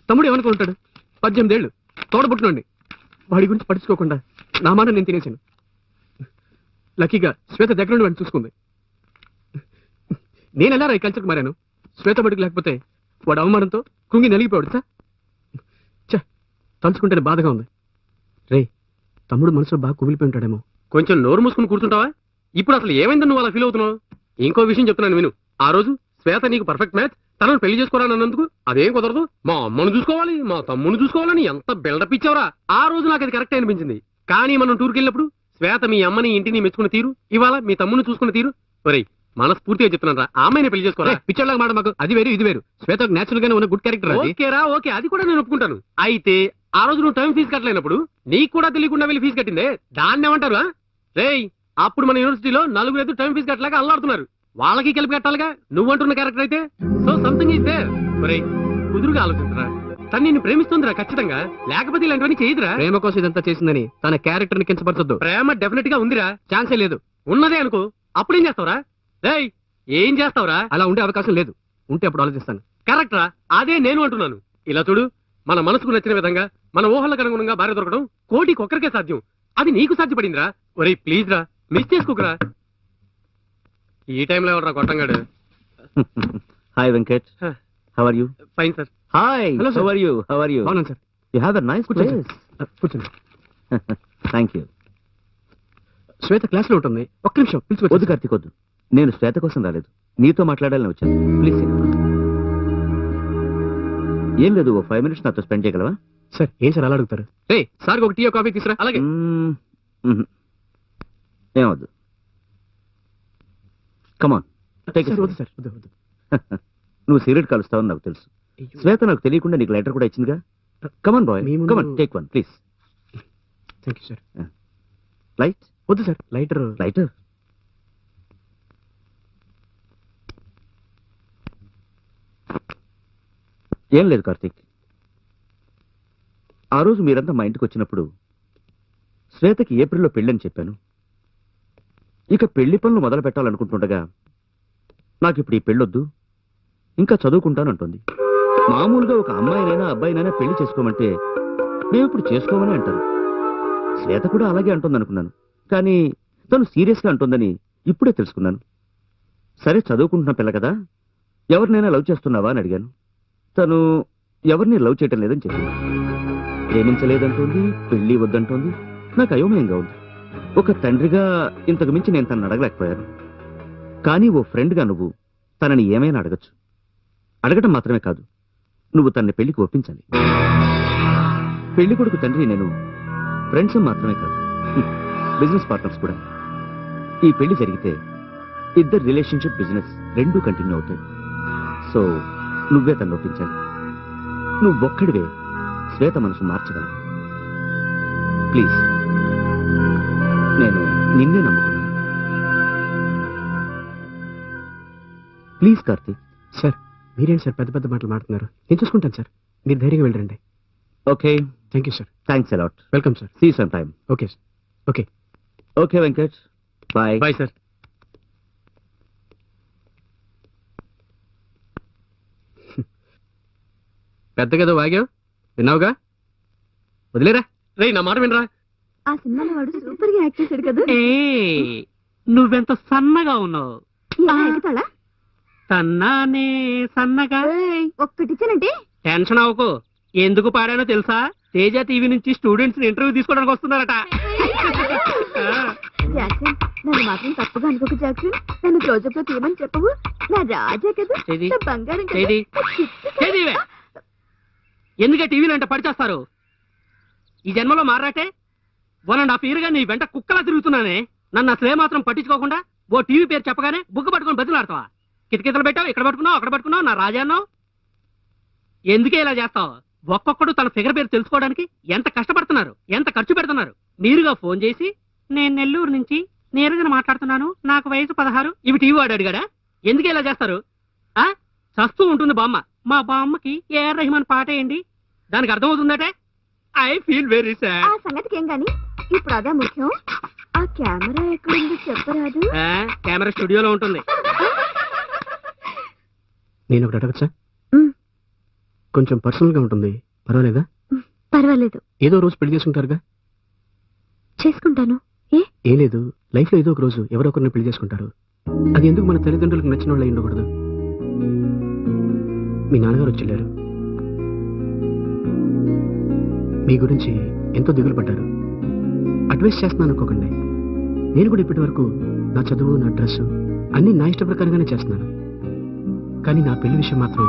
తమ్ముడు ఏమనుకుంటాడు? 18 ఏళ్ళు తోడబుట్టినండి. వాడి గురించి పట్టించుకోకుండా నా మాట నేను తినేసాను. లక్కీగా శ్వేత దగ్గర నుండి వాడిని చూసుకుంది. నేను ఎలా ఈ కల్చర్కి మారాను? శ్వేత బడికి లేకపోతే వాడు అవమానంతో కృంగి నలిగిపోయాడు సార్. తలుచుకుంటేనే బాధగా ఉంది. రే, తమ్ముడు మనసులో బాగా కుమిలిపోయి ఉంటాడేమో. కొంచెం నోరు మూసుకుని కూర్చుంటావా? ఇప్పుడు అసలు ఏమైందని నువ్వు అలా ఫీల్ అవుతున్నావు? ఇంకో విషయం చెప్తున్నాను విను. ఆ రోజు శ్వేత నీకు పర్ఫెక్ట్ మ్యాచ్, తనను పెళ్లి చేసుకోవాలన్నందుకు అదేం కుదరదు, మా అమ్మను చూసుకోవాలి, మా తమ్ముని చూసుకోవాలని ఎంత బిల్డప్ ఇచ్చావరా. ఆ రోజు నాకు అది కరెక్ట్ అనిపించింది. కానీ మనం టూర్కి వెళ్ళినప్పుడు శ్వేత మీ అమ్మని ఇంటిని మెచ్చుకున్న తీరు, ఇవాళ మీ తమ్ముని చూసుకున్న తీరు, ఒరేయ్ మనస్ఫూర్తిగా చెప్తున్నారా, ఆమెను పెళ్లి చేసుకోరా. పిచ్చోళ్ళగా మాట మాకు. అది వేరు ఇది వేరు. శ్వేత నేచురల్ గానే ఉన్న గుడ్ క్యారెక్టర్. ఓకేరా, ఓకే, అది కూడా నేను ఒప్పుకుంటాను. అయితే ఆ రోజు నువ్వు టైం ఫీజు కట్టలేనప్పుడు నీకు కూడా తెలియకుండా వెళ్ళి ఫీజు కట్టిందే, దాన్ని ఏమంటారు? రేయ్, అప్పుడు మన యూనివర్సిటీలో 4 టైం ఫీజు కట్టలేక అల్లాడుతున్నారు. వాళ్ళకి కలిపి కట్టాలిగా నువ్వు అంటున్న క్యారెక్టర్ అయితే. So something is there. ఒరేయ్, కుదురుగా ఆలోచించరా. తను నిన్ను ప్రేమిస్తుందిరా ఖచ్చితంగా, లేకపోతే ఇలాంటివన్నీ చేయదురా. ప్రేమ కోసం ఇదంతా చేసిందని తన క్యారెక్టర్ ని కించపరచొద్దు. ప్రేమ డెఫినెట్ గా ఉందిరా, ఛాన్సే లేదు. ఉన్నదే అనుకో, అప్పుడేం చేస్తావురా? రేయ్, ఏం చేస్తావురా? అలా ఉండే అవకాశం లేదు. ఉంటే అప్పుడు ఆలోచిస్తాను. కరెక్ట్ రా, అదే నేను అంటున్నాను. ఇలా చూడు, మన మనసుకు నచ్చిన విధంగా మన ఊహలకు అనుగుణంగా భార్య దొరకడం కోటికి ఒక్కరికే సాధ్యం. అది నీకు సాధ్యపడిందిరా. ఒరేయ్ ప్లీజ్ రా, మిస్ చేసుకోకురా. ఈ టైంలో ఎవరు కొట్టంగాడు? Hi Venkat, how are you? Fine sir. Hi, how are you? How are you? అవును sir. You have a nice place. కూర్చోండి. Thank you. శ్వేత క్లాస్ లో ఉంటుంది. ఒక్క నిమిషం పిలుచుకో. వద్దు కార్తీక్, వద్దు. నేను శ్వేత కోసం రాలేదు, నీతో మాట్లాడాలని వచ్చాను. ప్లీజ్. ఏం లేదు, ఓ 5 minutes నాతో స్పెండ్ చేయగలవా? సార్ ఏం సార్ అలా అడుగుతారు? రే, సార్ ఒక టీ కాఫీ తీసురా. అలాగే. ఏమవద్దు. కమాన్, వద్దు సార్, వద్దు వద్దు. నువ్వు సిగరెట్ కలుస్తావని నాకు తెలుసు. శ్వేత నాకు తెలియకుండా నీకు లైటర్ కూడా ఇచ్చిందిగా. Come on boy, come on, take one please. Thank you sir. Light? వద్దు సార్. లైటర్. లైటర్? ఏం లేదు కార్తీక్, ఆ రోజు మీరంతా మా ఇంటికి వచ్చినప్పుడు శ్వేతకి ఏప్రిల్లో పెళ్ళని చెప్పాను. ఇక పెళ్లి పనులు మొదలు పెట్టాలనుకుంటుండగా నాకు ఇప్పుడు ఈ పెళ్ళొద్దు, ఇంకా చదువుకుంటానంటుంది. మామూలుగా ఒక అమ్మాయినైనా అబ్బాయినైనా పెళ్లి చేసుకోమంటే మేము ఇప్పుడు చేసుకోమని అంటారు. శ్వేత కూడా అలాగే అంటుందనుకున్నాను, కానీ తను సీరియస్గా అంటుందని ఇప్పుడే తెలుసుకున్నాను. సరే, చదువుకుంటున్న పిల్ల కదా, ఎవరినైనా లవ్ చేస్తున్నావా అని అడిగాను. తను ఎవరిని లవ్ చేయటం లేదని చెప్పింది. ప్రేమించలేదంటోంది, పెళ్లి వద్దంటోంది. నాకు అయోమయంగా ఉంది. ఒక తండ్రిగా ఇంతకు మించి నేను తనని అడగలేకపోయాను. కానీ ఓ ఫ్రెండ్గా నువ్వు తనని ఏమైనా అడగచ్చు. అడగటం మాత్రమే కాదు, నువ్వు తనని పెళ్లికి ఒప్పించాలి. పెళ్లి కొడుకు తండ్రి నేను ఫ్రెండ్స్ మాత్రమే కాదు, బిజినెస్ పార్ట్నర్స్ కూడా. ఈ పెళ్లి జరిగితే ఇద్దరు రిలేషన్షిప్, బిజినెస్ రెండూ కంటిన్యూ అవుతాయి. సో నువ్వే తను ఒప్పించాలి. నువ్వొక్కడివే శ్వేత మనసు మార్చగలవు. ప్లీజ్, నేను నిన్నే నమ్ముకున్నాను. ప్లీజ్ కార్తీక్. సార్ మీరేంటి సార్ పెద్ద పెద్ద మాటలు మాట్లాడుతున్నారు? నేను చూసుకుంటాను సార్, మీరు ధైర్యంగా వెళ్ళండి. Okay, thank you sir. Thanks a lot. Welcome sir. See you some time. Okay sir. Okay. Okay Venkat, bye. Bye sir. పెద్దగేదో వాగావు, విన్నావుగా, వదిలేరా. రే, నా మాట వినరా. ఆ సినిమాలో వాడు సూపర్ గా యాక్ట్ చేశాడు కదా. నువ్వెంత సన్నగా ఉన్నావు. ఎగతాళా? సన్నానే సన్నగా. ఒక్కటిచ్చానంటే టెన్షన్ అవ్వకు. ఎందుకు పాడానో తెలుసా? తేజ టీవీ నుంచి స్టూడెంట్స్ ఇంటర్వ్యూ తీసుకోవడానికి వస్తున్నారట. జాక్సన్, నన్ను మాత్రం తప్పుగా అనుకోకు జాక్సన్. నన్ను క్లోజప్ లో తీయమని చెప్పవు. నా రాజా కదా, నా బంగారం కదా. ఎందుకే టీవీలో అంటే పడిచేస్తారు? ఈ జన్మలో మారాటే 1.5 year గా నీ వెంట కుక్కలా తిరుగుతున్నానే. నన్ను అసలే మాత్రం పట్టించుకోకుండా ఓ టీవీ పేరు చెప్పగానే బుక్ పట్టుకొని బతులాడతావా? కితకితలు పెట్టావు, ఇక్కడ పట్టుకున్నావు, అక్కడ పట్టుకున్నావు, నా రాజాన్నావు. ఎందుకే ఇలా చేస్తావు? ఒక్కొక్కడు తన ఫిగర్ పేరు తెలుసుకోవడానికి ఎంత కష్టపడుతున్నారు, ఎంత ఖర్చు పెడుతున్నారు. మీరుగా ఫోన్ చేసి నేను నెల్లూరు నుంచి నేరుగా మాట్లాడుతున్నాను, నాకు వయసు 16, ఇవి టీవీ వాడు అడిగాడా? ఎందుకే ఇలా చేస్తారు? చస్తూ ఉంటుంది బామ్మ. మా బామ్మకి ఏఆర్ రెహమాన్ పాట ఏంటి, దానికి అర్థమవుతుందటే. I feel very sad. ఆ సంగతికి ఏం గాని, ఇప్పుడు అదే ముఖ్యం. ఆ కెమెరా ఎక్కడుందో చెప్పరాదు? కెమెరా స్టూడియోలో ఉంటుంది. నేను ఒకటి అడగచ్చా? కొంచెం పర్సనల్గా ఉంటుంది, పర్వాలేదా? పర్వాలేదు, ఏదో రోజు పెళ్లి చేసుకుంటారుగా. చేసుకుంటాను. ఏ ఏ లేదు, లైఫ్లో ఏదో ఒక రోజు ఎవరో ఒకరిని పెళ్లి చేసుకుంటారు. అది ఎందుకు మన తల్లిదండ్రులకు నచ్చిన వాళ్ళు అయి ఉండకూడదు? మీ నాన్నగారు వచ్చి మీ గురించి ఎంతో దిగులు పడ్డారు. అడ్వైస్ చేస్తున్నాను అనుకోకండి. నేను కూడా ఇప్పటి వరకు నా చదువు, నా డ్రెస్సు అన్నీ నా ఇష్ట ప్రకారంగానే చేస్తున్నాను. కానీ నా పెళ్లి విషయం మాత్రం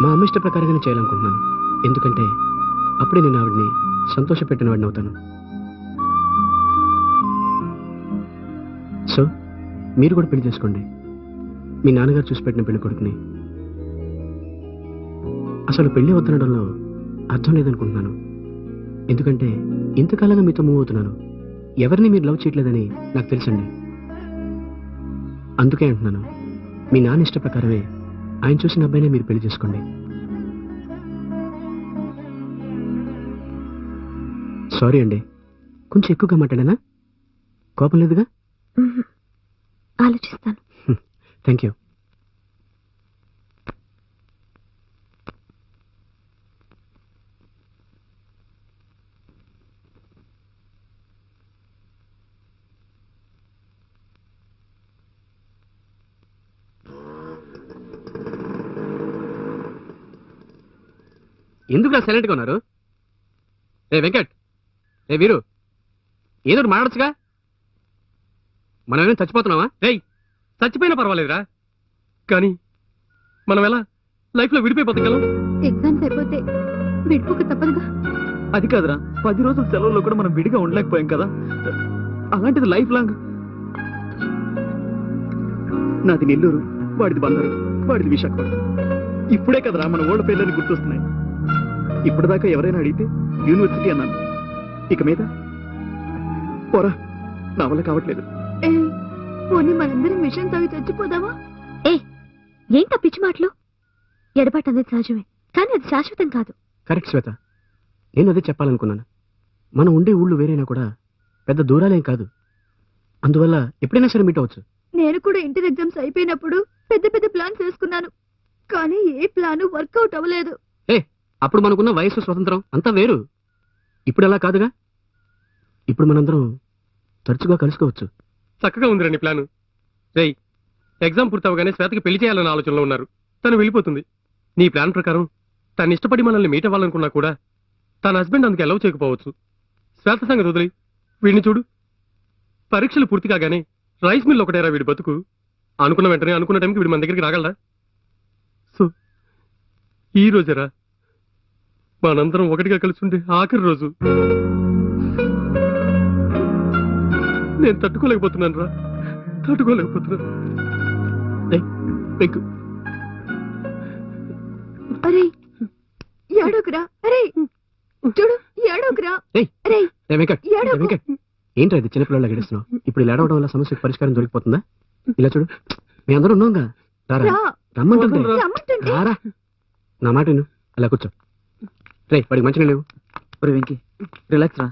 మా అమ్మ ఇష్ట ప్రకారంగానే చేయాలనుకుంటున్నాను. ఎందుకంటే అప్పుడే నేను ఆవిడ్ని సంతోషపెట్టిన వాడిని అవుతాను. సో మీరు కూడా పెళ్లి చేసుకోండి. మీ నాన్నగారు చూసి పెట్టిన పెళ్లి కొడుకుని. అసలు పెళ్లి వద్దనడంలో అర్థం లేదనుకుంటున్నాను. ఎందుకంటే ఇంతకాలంగా మీతో మూవ్ అవుతున్నాను. ఎవరిని మీరు లవ్ చేయట్లేదని నాకు తెలుసండి. అందుకే అంటున్నాను, మీ నాన్న ఇష్ట ప్రకారమే ఆయన చూసిన అబ్బాయినే మీరు పెళ్లి చేసుకోండి. సారీ అండి, కొంచెం ఎక్కువగా మాట్లాడానా? కోపం లేదుగా? ఆలోచిస్తాను. Thank you. ఎందుకు సైలెంట్గా ఉన్నారు? ఏ వెంకట్, ఏ వీరు, ఏదో ఒకటి మాట్లాడచ్చుగా. మనం ఏమైనా చచ్చిపోతున్నావా? రేయ్, చచ్చిపోయినా పర్వాలేదురా, కానీ మనం ఎలా లైఫ్లో విడిపోయిపోతాం? ఎగ్జామ్స్ అయిపోతే విడిపోక తప్పదుగా. అది కాదురా, 10 రోజుల సెలవుల్లో కూడా మనం విడిగా ఉండలేకపోయాం కదా. అలాంటిది లైఫ్ లాంగ్. నాది నెల్లూరు, వాడిది బందరు, వాడిది విశాఖపట్నం. ఇప్పుడే కదరా మన ఓళ్ళ పేర్లని గుర్తొస్తున్నాయి. ఇప్పటిదాకా ఎవరైనా అడిగితే యూనివర్సిటీ అన్నాను. ఇక మీద పోరా, నా వల్ల కావట్లేదు. పోనీ మనందరం విషయం తాగి చచ్చిపోదామా? ఏంటా పిచ్చి మాటలు? ఎడబాటు అనేది సహజమే, కానీ అది శాశ్వతం కాదు. కరెక్ట్ శ్వేత, నేను అదే చెప్పాలనుకున్నాను. మనం ఉండే ఊళ్ళు వేరైనా కూడా పెద్ద దూరాలేం కాదు. అందువల్ల ఎప్పుడైనా సరే మీట్ అవ్వచ్చు. నేను కూడా ఇంటర్ ఎగ్జామ్స్ అయిపోయినప్పుడు పెద్ద పెద్ద ప్లాన్స్ వేసుకున్నాను, కానీ ఏ ప్లాను వర్కౌట్ అవ్వలేదు. అప్పుడు మనకున్న వయసు, స్వతంత్రం అంతా వేరు. ఇప్పుడు అలా కాదుగా. ఇప్పుడు మనందరం తరచుగా కలుసుకోవచ్చు. చక్కగా ఉందిరండి ప్లాను. రేయ్, ఎగ్జామ్ పూర్తవగానే శ్వేతకి పెళ్లి చేయాలన్న ఆలోచనలో ఉన్నారు. తను వెళ్ళిపోతుంది. నీ ప్లాన్ ప్రకారం తను ఇష్టపడి మనల్ని మీట్ అవ్వాలనుకున్నా కూడా తన హస్బెండ్ అందుకు అలౌ చేయకపోవచ్చు. శ్వేత సంగతి వదిలి వీడిని చూడు. పరీక్షలు పూర్తి కాగానే రైస్ మిల్ ఒకటేరా వీడి బతుకు. అనుకున్న వెంటనే అనుకున్న టైంకి వీడి మన దగ్గరికి రాగలరా? సో ఈ రోజేరా మనందరం ఒకటిగా కలిసి ఉండే ఆఖరి రోజు. నేను తట్టుకోలేకపోతున్నాను రా, తట్టుకోలేకపోతున్నాను. అరే ఏడోకురా, అరే చూడు ఏడోకురా. వెంకట్, ఏంట్రా ఇది చిన్నపిల్లలా గడిస్తున్నావు? ఇప్పుడు ఇలా ఏడవడం వల్ల సమస్యకు పరిష్కారం దొరికిపోతుందా? ఇలా చూడు, మీ అందరూ ఉన్నాంగా. రారా, రమ్మంటుంటే రారా. నా మాట విను, అలా కూర్చో. రే, వాడికి మంచిగా లేవు. వెంకీ, రిలాక్స్ రా.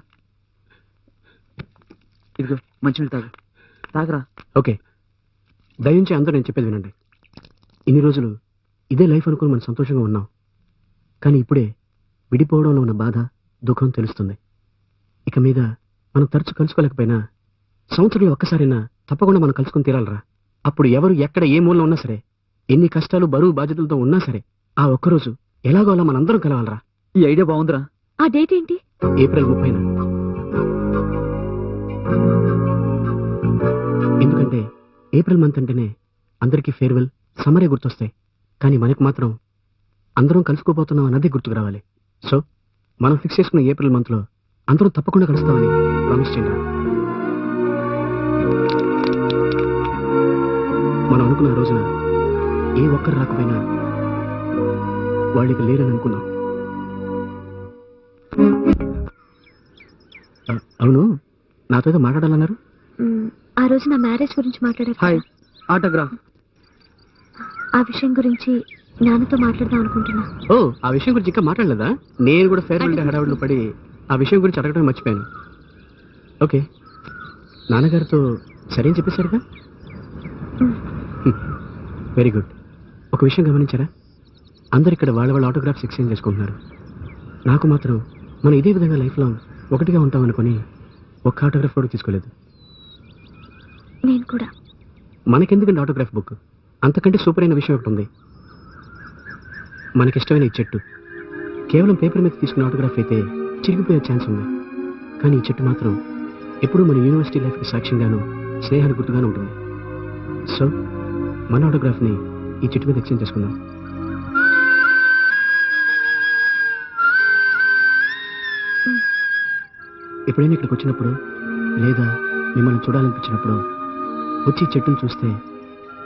ఇదిగో మంచినీళ్ళు తాగు, తాగరా. ఓకే, దయించి అందరూ నేను చెప్పేది వినండి. ఇన్ని రోజులు ఇదే లైఫ్ అనుకుని మనం సంతోషంగా ఉన్నాం. కానీ ఇప్పుడే విడిపోవడంలో ఉన్న బాధ, దుఃఖం తెలుస్తుంది. ఇక మీద మనం తరచు కలుసుకోలేకపోయినా సంవత్సరంలో ఒక్కసారైనా తప్పకుండా మనం కలుసుకుని తీరాలరా. అప్పుడు ఎవరు ఎక్కడ ఏ మూలలో ఉన్నా సరే, ఎన్ని కష్టాలు, బరువు, బాధ్యతలతో ఉన్నా సరే, ఆ ఒక్కరోజు ఎలాగో అలా మనందరం కలవాలరా. ఈ ఐడియా బాగుందిరా. ఆ డేట్ ఏంటి? ఏప్రిల్ 30న. ఎందుకంటే ఏప్రిల్ మంత్ అంటేనే అందరికీ ఫేర్వెల్, సమ్మరే గుర్తొస్తాయి. కానీ మనకు మాత్రం అందరం కలుసుకోబోతున్నాం అన్నదే గుర్తుకు రావాలి. సో మనం ఫిక్స్ చేసుకున్న ఏప్రిల్ మంత్లో అందరం తప్పకుండా కలుస్తామని ప్రామిస్ చేయండి. మనం అనుకున్న రోజున ఏ ఒక్కరు రాకపోయినా వాళ్ళకి లేరని అనుకున్నాం. అవును, నాతో ఏదో మాట్లాడాలన్నారు. ఆ రోజు నా మ్యారేజ్ గురించి మాట్లాడారు. Hi, autograph. ఆ విషయం గురించి నాన్నతో మాట్లాడదాం అనుకుంటున్నా. ఓ, ఆ విషయం గురించి ఇంకా మాట్లాడలేదా? నేను కూడా ఫేర్వెల్ డే హడావిడిలో పడి ఆ విషయం గురించి అడగడం మర్చిపోయాను. ఓకే, నాన్నగారితో సరేం చెప్పేశారుగా? Very good. ఒక విషయం గమనించారా? అందరు ఇక్కడ వాళ్ళ వాళ్ళ ఆటోగ్రాఫ్స్ ఎక్స్చేంజ్ చేసుకుంటున్నారు. నాకు మాత్రం మనం ఇదే విధంగా లైఫ్లో ఒకటిగా ఉంటామనుకొని ఒక్క ఆటోగ్రాఫ్ కూడా తీసుకోలేదు. నేను కూడా. మనకెందుకంటే ఆటోగ్రాఫ్ బుక్, అంతకంటే సూపర్ అయిన విషయం ఒకటి ఉంది. మనకిష్టమైన ఈ చెట్టు కేవలం పేపర్ మీద తీసుకున్న ఆటోగ్రాఫ్ అయితే చిరిగిపోయే ఛాన్స్ ఉంది. కానీ ఈ చెట్టు మాత్రం ఎప్పుడూ మన యూనివర్సిటీ లైఫ్కి సాక్ష్యంగాను స్నేహానికి గుర్తుగాను ఉంటుంది. సో మన ఆటోగ్రాఫ్ని ఈ చెట్టు మీద ఎక్స్చేంజ్ చేసుకుందాం. ఎప్పుడైనా ఇక్కడికి వచ్చినప్పుడు లేదా మిమ్మల్ని చూడాలనిపించినప్పుడు వచ్చి చెట్టును చూస్తే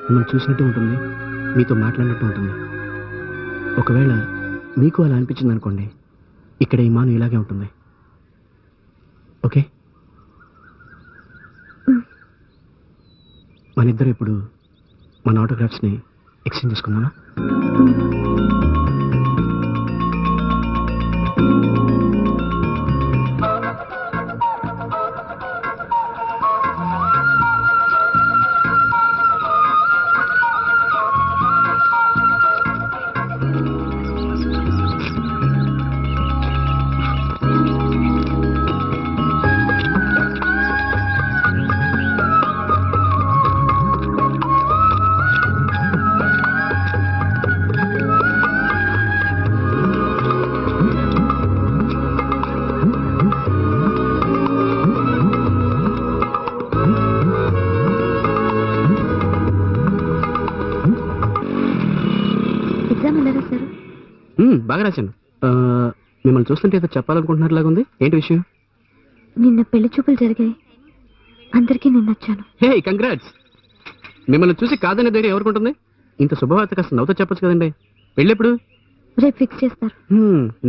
మిమ్మల్ని చూసినట్టు ఉంటుంది, మీతో మాట్లాడినట్టు ఉంటుంది. ఒకవేళ మీకు అలా అనిపించింది అనుకోండి, ఇక్కడ ఈ మాను ఇలాగే ఉంటుంది. ఓకే, మన ఇద్దరు ఇప్పుడు మన ఆటోగ్రాఫ్స్ని ఎక్స్చేంజ్ చేసుకుందామా? ఎగ్జామ్ ఎలా రాశారు? బాగా రాశాను. మిమ్మల్ని చూస్తుంటే ఏదో చెప్పాలనుకుంటున్నట్లాగా ఉంది. ఏంటి విషయం? నిన్న పెళ్లి చూపులు జరిగాయి, అందరికీ నేను నచ్చాను. Hey congrats. మిమ్మల్ని చూసి కాదనే ధైర్యం ఎవరికి ఉంటుంది? ఇంత శుభవార్త కాస్త నవ్వుతో చెప్పొచ్చు కదండి. పెళ్ళెప్పుడు? రేపు ఫిక్స్ చేస్తారు.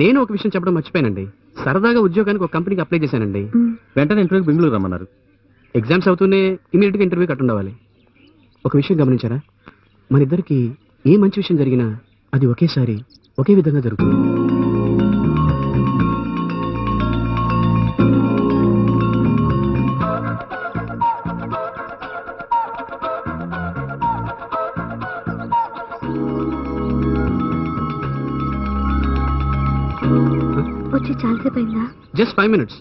నేను ఒక విషయం చెప్పడం మర్చిపోయానండి. సరదాగా ఉద్యోగానికి ఒక కంపెనీకి అప్లై చేశానండి. వెంటనే ఇంటర్వ్యూకి బెంగళూరు రమ్మన్నారు. ఎగ్జామ్స్ అవుతూనే ఇమీడియట్గా ఇంటర్వ్యూకి అటుండవాలి. ఒక విషయం గమనించారా? మన ఇద్దరికి ఏ మంచి విషయం జరిగినా అది ఒకేసారి ఒకే విధంగా జరుగుతుంది. వచ్చి చాలాసేపు అయిందా? Just 5 minutes.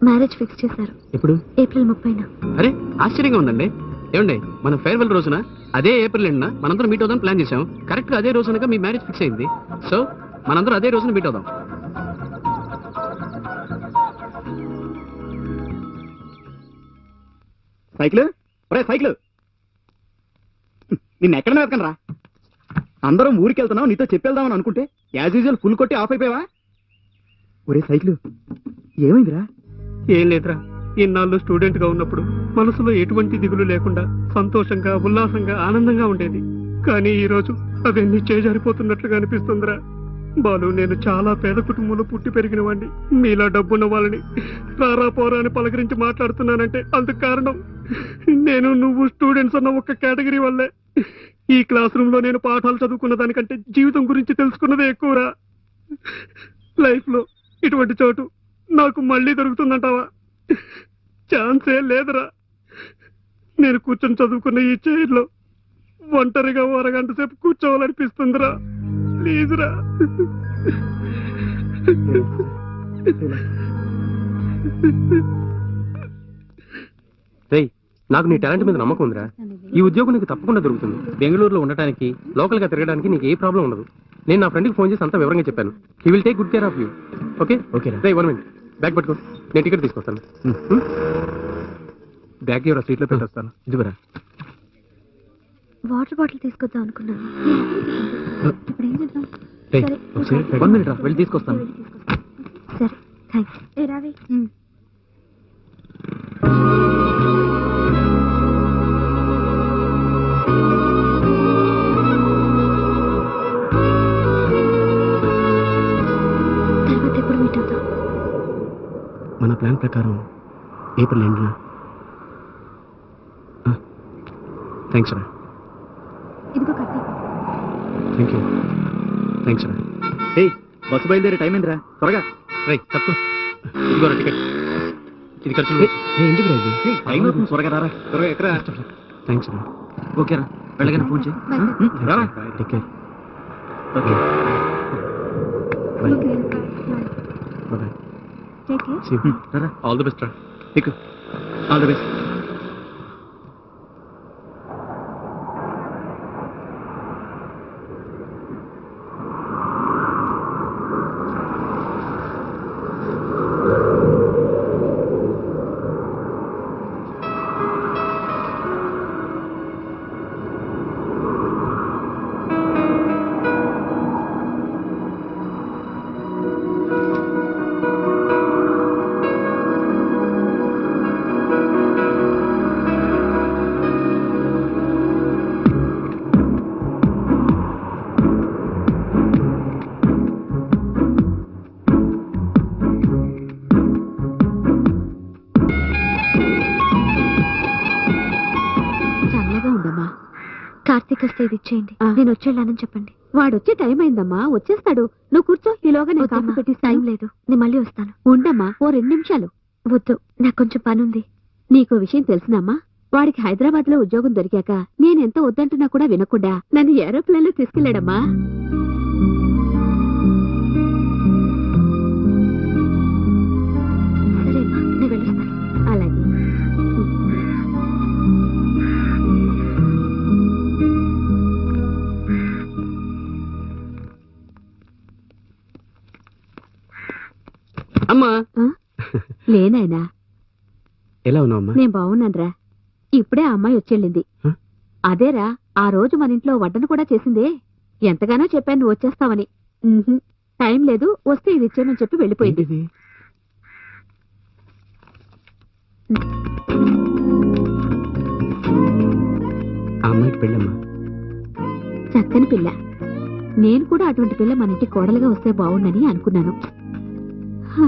మ్యారేజ్ ఫిక్స్ చేశారు. ఎప్పుడు? ఏప్రిల్ 30న. అరే ఆశ్చర్యంగా ఉందండి. ఏమండి, మన ఫేర్వెల్ రోజున అదే ఏప్రిల్ ఎండ్న మనందరం మీట్ అవుదాం ప్లాన్ చేసాం. కరెక్ట్ గా అదే రోజునగా మీ మ్యారేజ్ ఫిక్స్ అయింది. సో మనందరం అదే రోజున మీట్ అవుదాం. సైకిల్ సైకిల్ నిన్న ఎక్కడ వెతకనరా? అందరం ఊరికి వెళ్తున్నావు, నీతో చెప్పేద్దామని అనుకుంటే యాజ్ యూజువల్ ఫుల్ కొట్టి ఆఫ్ అయిపోయావా? ఒరే సైకిల్ ఏమైందిరా? ఏం లేదురా, ఇన్నాళ్ళు స్టూడెంట్ గా ఉన్నప్పుడు మనసులో ఎటువంటి దిగులు లేకుండా సంతోషంగా ఉల్లాసంగా ఆనందంగా ఉండేది. కానీ ఈ రోజు అవన్నీ చేజారిపోతున్నట్లుగా అనిపిస్తుందిరా. బాలు, నేను చాలా పేద కుటుంబంలో పుట్టి పెరిగిన వాడిని. మీలా డబ్బున్న వాళ్ళని రారా పోరా అని పలకరించి మాట్లాడుతున్నానంటే అందుకు కారణం నేను నువ్వు స్టూడెంట్స్ అన్న ఒక కేటగిరీ వల్లే. ఈ క్లాస్ రూమ్ లో నేను పాఠాలు చదువుకున్న దానికంటే జీవితం గురించి తెలుసుకున్నదే ఎక్కువరా. లైఫ్ లో ఇటువంటి చోటు నాకు మళ్ళీ దొరుకుతుందంటావా? ఛాన్సే లేదురా. నేను కూర్చొని చదువుకున్న ఈ చైర్లో ఒంటరిగా అరగంట సేపు కూర్చోవాలనిపిస్తుందిరా. ప్లీజ్ రా. నాకు నీ టాలెంట్ మీద నమ్మకం ఉందిరా. ఈ ఉద్యోగం నీకు తప్పకుండా దొరుకుతుంది. బెంగళూరులో ఉండటానికి, లోకల్ గా తిరగడానికి నీకు ఏ ప్రాబ్లం ఉండదు. నేను నా ఫ్రెండ్కి ఫోన్ చేసి అంతా వివరంగా చెప్పాను. He will take good care of you. Okay okay ray, 1 minute. Bag పట్టుకో, నేను టికెట్ తీసుకొస్తాను. బ్యాగ్ ఎవరా సీట్లో పెట్టేస్తాను. ఇదిగోరా. వాటర్ బాటిల్ తీసుకొద్దాం అనుకున్నాను. ఇప్పుడు ఏం చేద్దాం? సరే 1 minute రా, వెళ్ళి తీసుకొస్తాను. సరే థ్యాంక్స్. ఏ రావి. తర్వాత ఎప్పుడు మీట్ అవుతాం? మన ప్లాన్ ప్రకారం ఏప్రిల్ ఎండ్న. థ్యాంక్స్ రా. ఇదిగో కత్తి. Thank you. థ్యాంక్స్ రా. ఏయ్, బస్సు బయలుదేరే టైం ఏందిరా? త్వరగా రై తప్పు. ఇదిగోరా టికెట్. ఇది ఖర్చు ఎందుకు రా? ఇది టైం అవుతుంది, త్వరగా రారా. త్వరగా ఎక్కరా? థ్యాంక్స్ రా. ఓకేరా, వెళ్ళగానే ఫోన్ చేయి. Bye. రారా. Take care. Okay bye bye Take care. రారా ఆల్ ది బెస్ట్ రా. ఎక్కు ఆల్ ది బెస్ట్. చల్లగా ఉండమ్మా. కార్తీక్ వస్తే ఇది ఇచ్చేయండి. నేను వచ్చేళ్ళానని చెప్పండి. వాడు వచ్చే టైం అయిందమ్మా, వచ్చేస్తాడు. నువ్వు కూర్చో, ఈలోగా నేను కాఫీ పెట్టి. టైం లేదు, నేను మళ్ళీ వస్తాను. ఉండమ్మా, ఓ 2 నిమిషాలు. వద్దు, నాకు కొంచెం పనుంది. నీకో విషయం తెలిసినమ్మా, వాడికి హైదరాబాద్ లో ఉద్యోగం దొరికాక నేనెంత వద్దంటున్నా కూడా వినకుండా నన్ను ఏరోప్లేన్ లో తీసుకెళ్లాడమ్మా. సరేమ్మా, నేను వెళ్ళొస్తాను. అలాగే. అమ్మా లేనాయనా, ఎలా ఉన్నావు అమ్మా? నేను బాగున్నానురా. ఇప్పుడే ఆ అమ్మాయి వచ్చేళ్ళింది. హ? అదేరా, ఆ రోజు మన ఇంట్లో వడ్డను కూడా చేసిందే. ఎంతగానో చెప్పాను నువ్వు వచ్చేస్తావని. ఉహుం, టైం లేదు, వస్తే ఇది ఇచ్చేయమని చెప్పి వెళ్ళిపోయింది. ఏంటిది? ఆ అమ్మాయికి పెళ్ళమ్మా. చక్కని పిల్ల. నేను కూడా అటువంటి పిల్ల మన ఇంటి కోడలుగా వస్తే బాగుండని అనుకున్నాను. హా.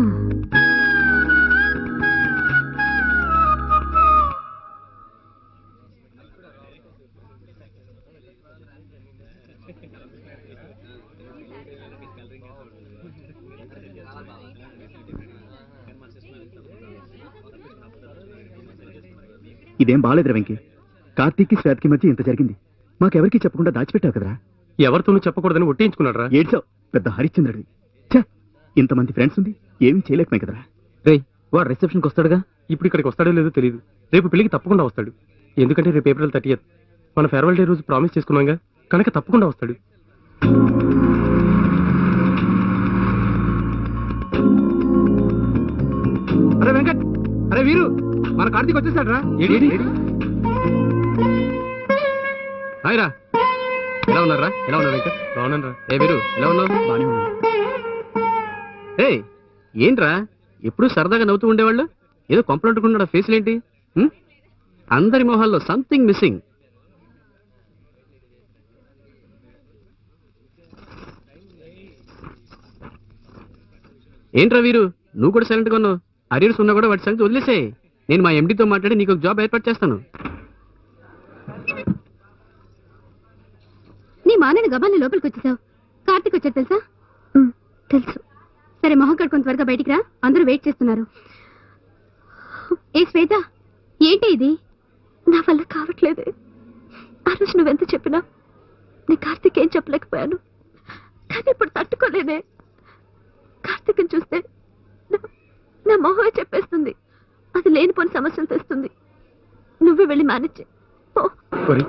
ఇదేం బాగాలేదు వెంకీ. కార్తీక్కి శ్వేతకి మధ్య ఇంత జరిగింది, మాకెవరికి చెప్పకుండా దాచిపెట్టావు కదరా. ఎవరితోనూ చెప్పకూడదని ఒట్టించుకున్నాడు రా. ఏడ్చావు, పెద్ద హరిశ్చంద్రుడివి. ఛ, ఇంతమంది ఫ్రెండ్స్ ఉంది, ఏమీ చేయలేకమే కదరా. రేయ్, వాడు రిసెప్షన్కి వస్తాడుగా. ఇప్పుడు ఇక్కడికి వస్తాడో లేదో తెలియదు. రేపు పెళ్లికి తప్పకుండా వస్తాడు. ఎందుకంటే రేపు April 30th మన ఫేర్వెల్ డే రోజు ప్రామిస్ చేసుకున్నాగా, కనుక తప్పకుండా వస్తాడు. అరే వెంకట్, అరే వీరు, మన కార్తీక్ వచ్చేసాడు రా. హాయ్ రా, ఎలా ఉన్నారా? ఎలా ఉన్నారు వెంకట్? బాగున్నాను రా. ఏ వీరు, ఎలా ఉన్నావు? బానే ఉన్నాను. ఏ ఏంట్రా, ఎప్పుడు సరదాగా నవ్వుతూ ఉండేవాళ్ళు, ఏదో కొంపలంటుకున్నాడు. ఆ ఫేస్లు ఏంటి? అందరి మొహాల్లో సంథింగ్ మిస్సింగ్. ఏంట్రా వీరు, నువ్వు కూడా సైలెంట్గా ఉన్నావు. అరియర్స్ ఉన్నా కూడా వాటి సంగతి వదిలేసాయి. నేను మా ఎండితో మాట్లాడి నీకు ఒక జాబ్ ఏర్పాటు చేస్తాను. నీ మానని గబాన్ని లోపలికి వచ్చేసావు. కార్తీక్ వచ్చాడు తెలుసా? తెలుసు. సరే, మొహం కడుకొని త్వరగా బయటికి రా, అందరూ వెయిట్ చేస్తున్నారు. ఏ శ్వేత, ఏంటి ఇది? నా వల్ల కావట్లేదే. ఆ రోజు నువ్వెంత చెప్పినా నీ కార్తీక్ ఏం చెప్పలేకపోయాను. కానీ ఇప్పుడు తట్టుకోలేదే. కార్తీక్ని చూస్తే నా మొహమే చెప్పేస్తుంది. అది లేనిపోని సమస్యలు తెస్తుంది. నువ్వే వెళ్ళి manage.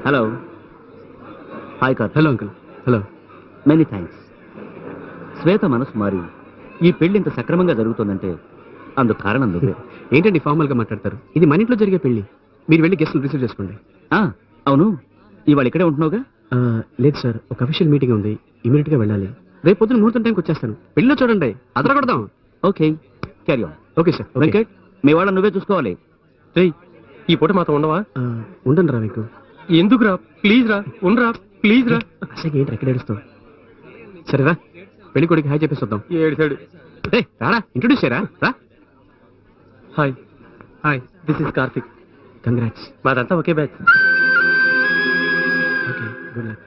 Hello. Hi Karthik. Hello uncle. Hello. Many thanks. Shweta మనసు మారి ఈ పెళ్లి ఇంత సక్రమంగా జరుగుతుందంటే అందుకు కారణం నువ్వే. ఏంటండి ఫార్మల్ గా మాట్లాడతారు? ఇది మన ఇంట్లో జరిగే పెళ్లి. మీరు వెళ్ళి గెస్టులు రిసీవ్ చేసుకోండి. అవును, ఇవాళ ఇక్కడే ఉంటున్నావుగా? లేదు సార్, ఒక అఫీషియల్ మీటింగ్ ఉంది, ఇమీడియట్ గా వెళ్ళాలి. రేపు పొద్దున ముహూర్తం టైంకి వచ్చేస్తాను. పెళ్లిలో చూడండి, అదర కొడదాం. Okay, carry on. Okay sir. Venkat, మీ వాళ్ళ నువ్వే చూసుకోవాలి. రేయ్, ఈ పూట మాతో ఉండవా? ఉండండి రా. మీకు ఎందుకురా? ప్లీజ్ రా, ఉండరా ప్లీజ్ రా. అసలు ఏంటి ఎక్కడ ఏడుస్తావు? సరేరా, పెళ్లి కొడుకు హాయ్ చెప్పేసి వద్దాం. ఏడుసాడు. రారా, ఇంట్రొడ్యూస్ చేయరా. రా. Hi. Hi, this is Karthik. Congrats. మాదంతా ఒకే బ్యాచ్. Okay, good luck.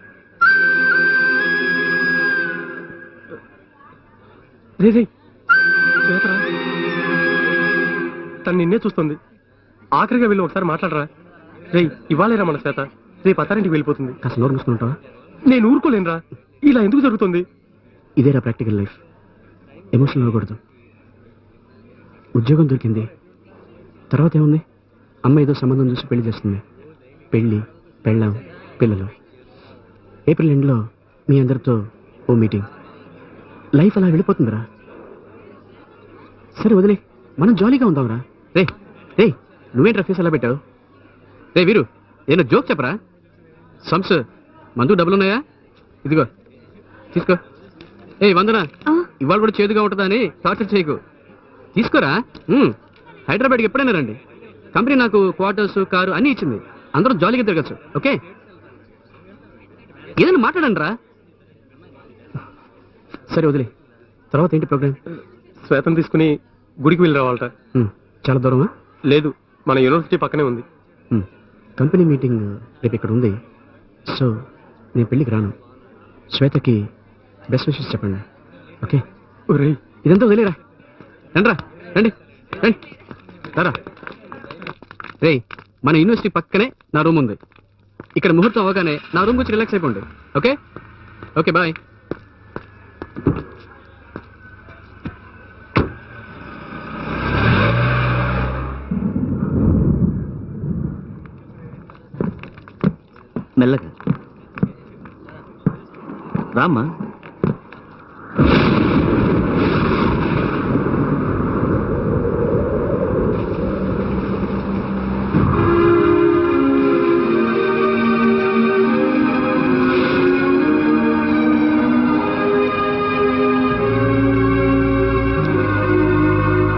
రే రే, శ్వేతరా, తను నిన్నే చూస్తుంది. ఆఖరిగా వెళ్ళి ఒకసారి మాట్లాడరా. రేయ్, ఇవ్వాలేరా మన శ్వేత. రేపు అత్తారింటికి వెళ్ళిపోతుంది. కాస్త నోరు మూసుకుంటావా? నేను ఊరుకోలేనురా. ఇలా ఎందుకు జరుగుతుంది? ఇదేరా ప్రాక్టికల్ లైఫ్. ఎమోషనల్ అవ్వకూడదు. ఉద్యోగం దొరికింది, తర్వాత ఏముంది? అమ్మ ఏదో సంబంధం చూసి పెళ్లి చేస్తుంది. పెళ్ళి, పెళ్ళాం, పిల్లలు. ఏప్రిల్ ఎండ్లో మీ అందరితో ఓ మీటింగ్. లైఫ్ అలా వెళ్ళిపోతుందిరా. సరే వదిలే, మనం జాలీగా ఉందాంరా. రే రే నువ్వేంట్రా ఫేస్ అలా పెట్టావు? రే వీరు, ఏదో జోక్ చెప్పరా? సంస్ మందు డబ్బులు ఉన్నాయా? ఇదిగో తీసుకో. ఏ వందన, ఇవాళ కూడా చేదుగా ఉంటుందా అని టార్చర్ చేయకు. తీసుకోరా. హైదరాబాద్కి ఎప్పుడైనా రండి. కంపెనీ నాకు క్వార్టర్స్, కారు అన్నీ ఇచ్చింది. అందరం జాలీగా తిరగచ్చు. ఓకే, ఏదైనా మాట్లాడండి రా. సరే వదిలే, తర్వాత ఏంటి ప్రోగ్రామ్? శ్వేతం తీసుకుని గుడికి వెళ్ళి రావాలట. చాలా దూరమా? లేదు, మన యూనివర్సిటీ పక్కనే ఉంది. కంపెనీ మీటింగ్ రేపు ఇక్కడ ఉంది. సో నేను పెళ్ళికి రాను. శ్వేతకి బెస్ట్ విషెస్ చెప్పండి. ఓకే? ఇదంతా వదిలేరా. రండిరా, రండి రండి రా. రే, మన యూనివర్సిటీ పక్కనే నా రూమ్ ఉంది. ఇక్కడ ముహూర్తం అవగానే నా రూమ్ గురించి రిలాక్స్ అయిపోండి. Okay okay, bye. మెల్లగా రామ్మా.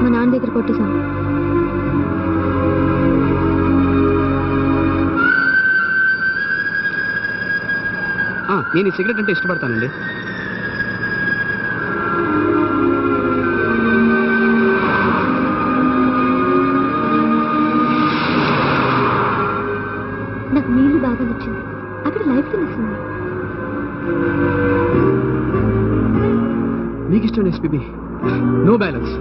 మా నాన్న దగ్గర కొట్టేశాం. నేను ఈ సిగరెట్ అంటే ఇష్టపడతానండి. నాకు నీళ్లు బాగా నచ్చింది. అక్కడ లైఫ్ తెలుస్తుంది. మీకు ఇష్టం ఎస్పీబీ, నో బ్యాలెన్స్.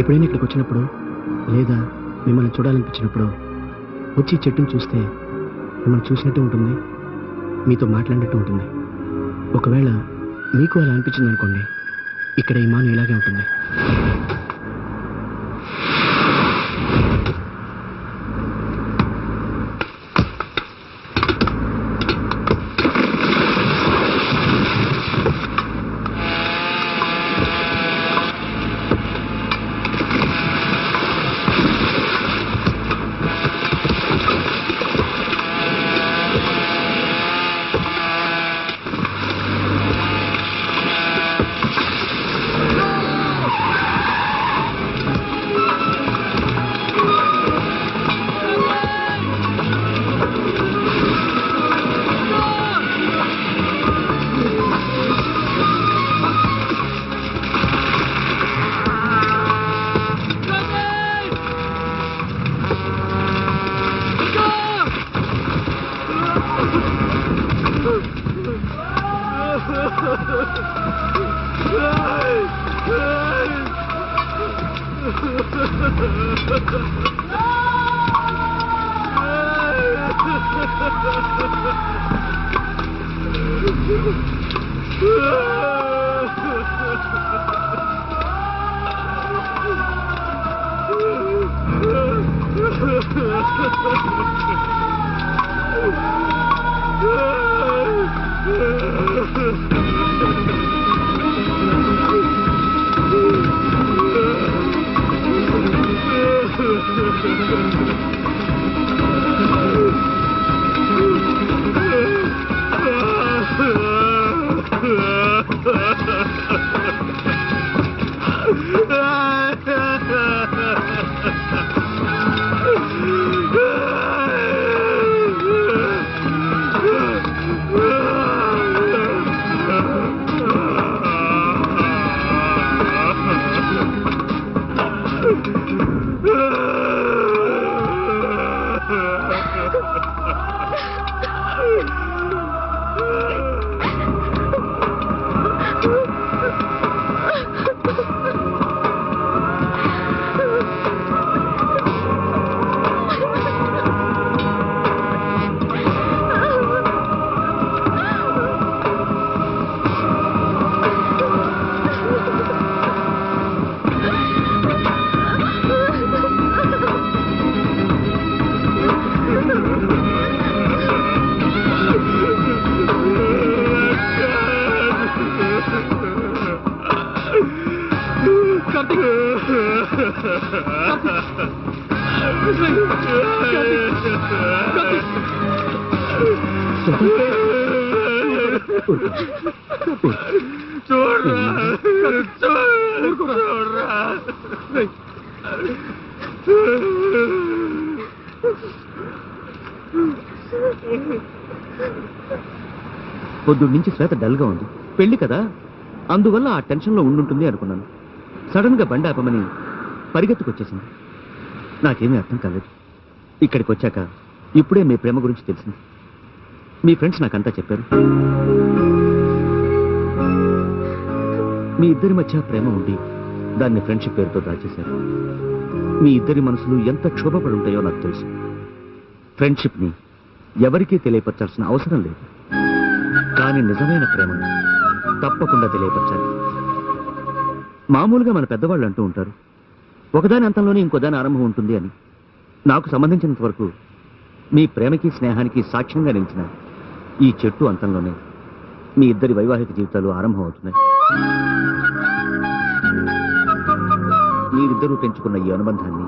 ఎప్పుడైనా ఇక్కడికి వచ్చినప్పుడు లేదా మిమ్మల్ని చూడాలనిపించినప్పుడు వచ్చి చెట్టును చూస్తే మిమ్మల్ని చూసినట్టు ఉంటుంది, మీతో మాట్లాడినట్టు ఉంటుంది. ఒకవేళ మీకు అలా అనిపించింది అనుకోండి, ఇక్కడ ఈ మాను ఇలాగే ఉంటుంది. పొద్దు నుంచి శ్వేత డల్ గా ఉంది. పెళ్లి కదా, అందువల్ల ఆ టెన్షన్ లో ఉండుంటుంది అనుకున్నాను. సడన్ గా బండి ఆపమని పరిగెత్తుకొచ్చేసింది. నాకేమీ అర్థం కాలేదు. ఇక్కడికి వచ్చాక ఇప్పుడే మీ ప్రేమ గురించి తెలిసింది. మీ ఫ్రెండ్స్ నాకంతా చెప్పారు. మీ ఇద్దరి మధ్య ప్రేమ ఉండి దాన్ని ఫ్రెండ్షిప్ పేరుతో దాచేశారు. మీ ఇద్దరి మనసులు ఎంత క్షోభపడి ఉంటాయో నాకు తెలుసు. ఫ్రెండ్షిప్ ని ఎవరికీ తెలియపరచాల్సిన అవసరం లేదు, కానీ నిజమైన ప్రేమను తప్పకుండా తెలియపరచాలి. మామూలుగా మన పెద్దవాళ్ళు అంటూ ఉంటారు, ఒకదాని అంతంలోనే ఇంకోదాని ఆరంభం ఉంటుంది అని. నాకు సంబంధించినంత వరకు మీ ప్రేమకి స్నేహానికి సాక్ష్యంగా నిలిచిన ఈ చెట్టు అంతంలోనే మీ ఇద్దరి వైవాహిక జీవితాలు ఆరంభం అవుతున్నాయి. మీరిద్దరూ పెంచుకున్న ఈ అనుబంధాన్ని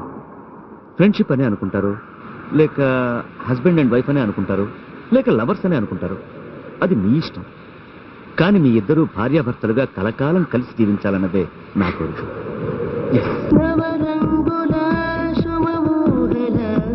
ఫ్రెండ్షిప్ అనే అనుకుంటారు, లేక హస్బెండ్ అండ్ వైఫ్ అనే అనుకుంటారు, లేక లవర్స్ అనే అనుకుంటారు. అది మీ ఇష్టం. కానీ మీ ఇద్దరూ భార్యాభర్తలుగా కలకాలం కలిసి జీవించాలన్నదే నా కోరిక. Yes.